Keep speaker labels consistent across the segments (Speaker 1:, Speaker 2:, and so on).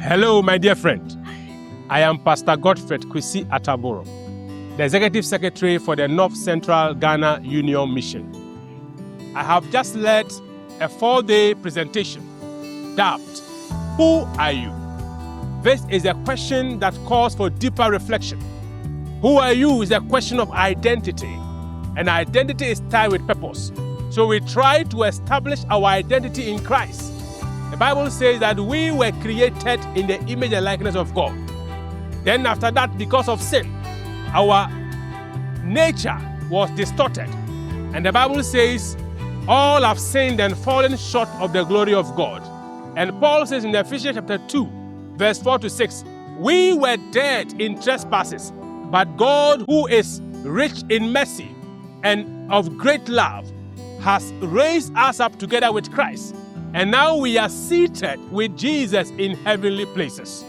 Speaker 1: Hello, my dear friend. I am Pastor Godfred Kwesi Ataburo, the Executive Secretary for the North Central Ghana Union Mission. I have just led a 4-day presentation dubbed, Who Are You? This is a question that calls for deeper reflection. Who are you is a question of identity, and identity is tied with purpose. So we try to establish our identity in Christ. The Bible says that we were created in the image and likeness of God. Then after that, because of sin, our nature was distorted. And the Bible says, all have sinned and fallen short of the glory of God. And Paul says in Ephesians chapter 2, verse 4 to 6, we were dead in trespasses, but God, who is rich in mercy and of great love, has raised us up together with Christ. And now we are seated with Jesus in heavenly places.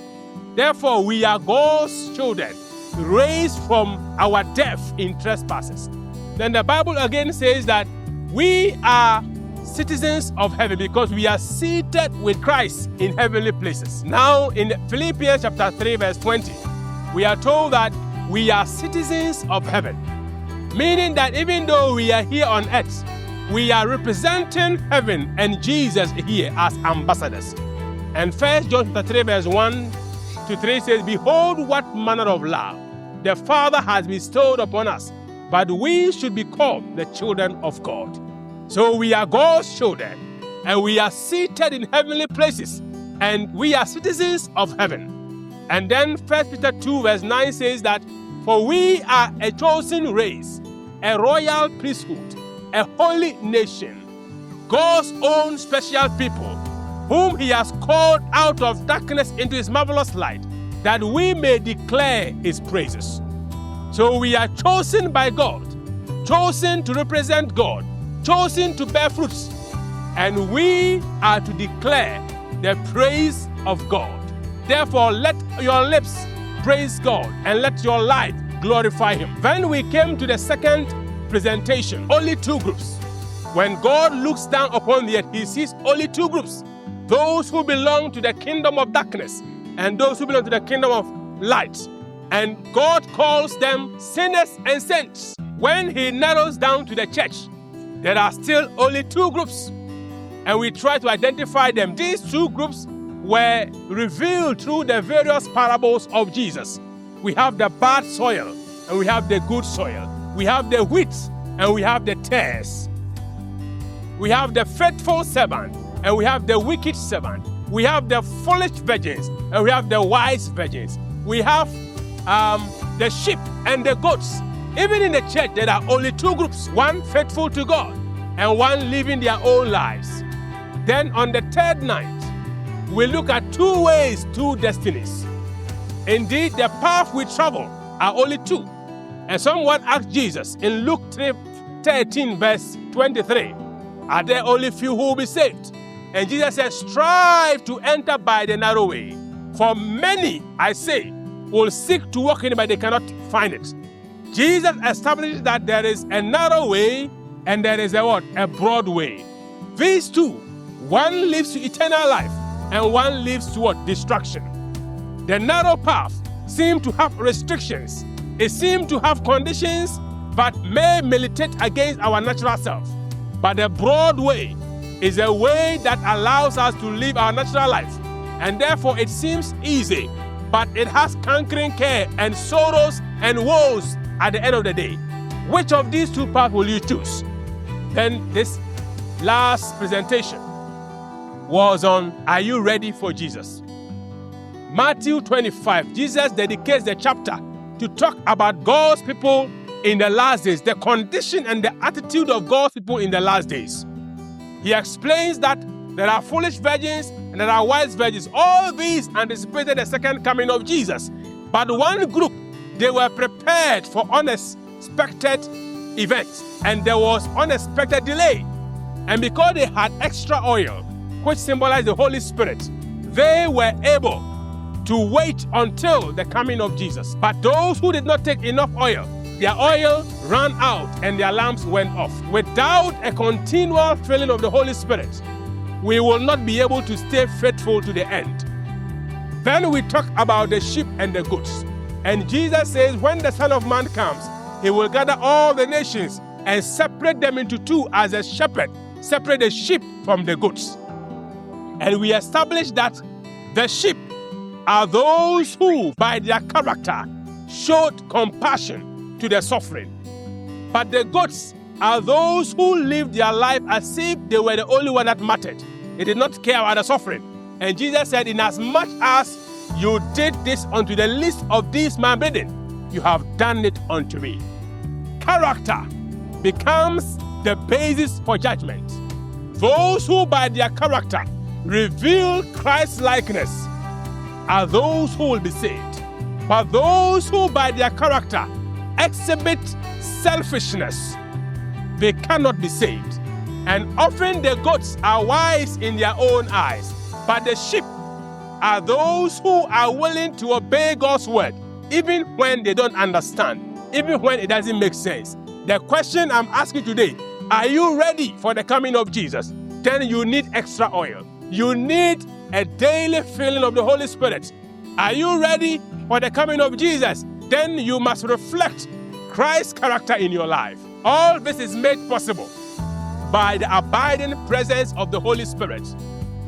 Speaker 1: Therefore, we are God's children, raised from our death in trespasses. Then the Bible again says that we are citizens of heaven because we are seated with Christ in heavenly places. Now, in Philippians chapter 3, verse 20, we are told that we are citizens of heaven, meaning that even though we are here on earth, we are representing heaven and Jesus here as ambassadors. And 1 John chapter 3, verse 1 to 3 says, behold, what manner of love the Father has bestowed upon us, but we should be called the children of God. So we are God's children, and we are seated in heavenly places, and we are citizens of heaven. And then 1 Peter 2, verse 9 says that, for we are a chosen race, a royal priesthood, a holy nation, God's own special people, whom he has called out of darkness into his marvelous light, that we may declare his praises. So we are chosen by God, chosen to represent God, chosen to bear fruits, and we are to declare the praise of God. Therefore, let your lips praise God, and let your life glorify him. When we came to the second presentation, only 2 groups. When God looks down upon the earth, he sees only 2 groups. Those who belong to the kingdom of darkness and those who belong to the kingdom of light. And God calls them sinners and saints. When he narrows down to the church, there are still only 2 groups. And we try to identify them. These 2 groups were revealed through the various parables of Jesus. We have the bad soil and we have the good soil. We have the wheat and we have the tares. We have the faithful servant and we have the wicked servant. We have the foolish virgins and we have the wise virgins. We have the sheep and the goats. Even in the church, there are only 2 groups. One faithful to God and one living their own lives. Then on the 3rd night, we look at 2 ways, 2 destinies. Indeed, the path we travel are only 2. And someone asked Jesus in Luke 13, verse 23, are there only few who will be saved? And Jesus said, strive to enter by the narrow way. For many, I say, will seek to walk in it, but they cannot find it. Jesus established that there is a narrow way and there is a broad way. These 2, one leads to eternal life and one leads to destruction. The narrow path seems to have restrictions. It seems to have conditions that may militate against our natural self. But the broad way is a way that allows us to live our natural life. And therefore it seems easy, but it has conquering care and sorrows and woes at the end of the day. Which of these 2 paths will you choose? Then this last presentation was on, are you ready for Jesus? Matthew 25, Jesus dedicates the chapter to talk about God's people in the last days, the condition and the attitude of God's people in the last days. He explains that there are foolish virgins and there are wise virgins. All these anticipated the second coming of Jesus. But one group, they were prepared for unexpected events, and there was unexpected delay. And because they had extra oil, which symbolized the Holy Spirit, they were able to wait until the coming of Jesus. But those who did not take enough oil, their oil ran out and their lamps went off. Without a continual filling of the Holy Spirit, we will not be able to stay faithful to the end. Then we talk about the sheep and the goats. And Jesus says, when the Son of Man comes, he will gather all the nations and separate them into two as a shepherd, separate the sheep from the goats. And we establish that the sheep are those who, by their character, showed compassion to the suffering. But the goats are those who lived their life as if they were the only one that mattered. They did not care about the suffering. And Jesus said, inasmuch as you did this unto the least of these my brethren, you have done it unto me. Character becomes the basis for judgment. Those who by their character reveal Christ's likeness are those who will be saved. But those who by their character exhibit selfishness, they cannot be saved. And often the goats are wise in their own eyes, but the sheep are those who are willing to obey God's word, even when they don't understand, even when it doesn't make sense. The question I'm asking today, are you ready for the coming of Jesus? Then you need extra oil. You need a daily filling of the Holy Spirit. Are you ready for the coming of Jesus? Then you must reflect Christ's character in your life. All this is made possible by the abiding presence of the Holy Spirit,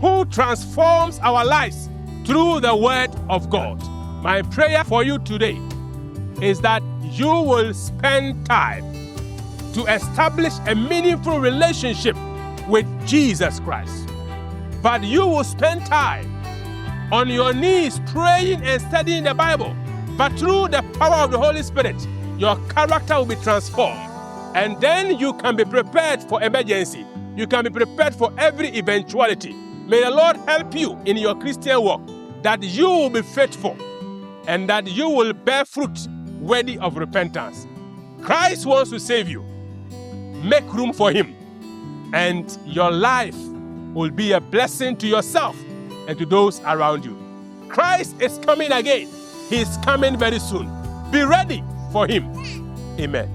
Speaker 1: who transforms our lives through the Word of God. My prayer for you today is that you will spend time to establish a meaningful relationship with Jesus Christ. But you will spend time on your knees praying and studying the Bible. But through the power of the Holy Spirit, your character will be transformed. And then you can be prepared for emergency. You can be prepared for every eventuality. May the Lord help you in your Christian walk, that you will be faithful and that you will bear fruit worthy of repentance. Christ wants to save you. Make room for him, and your life will be a blessing to yourself and to those around you. Christ is coming again. He is coming very soon. Be ready for him. Amen.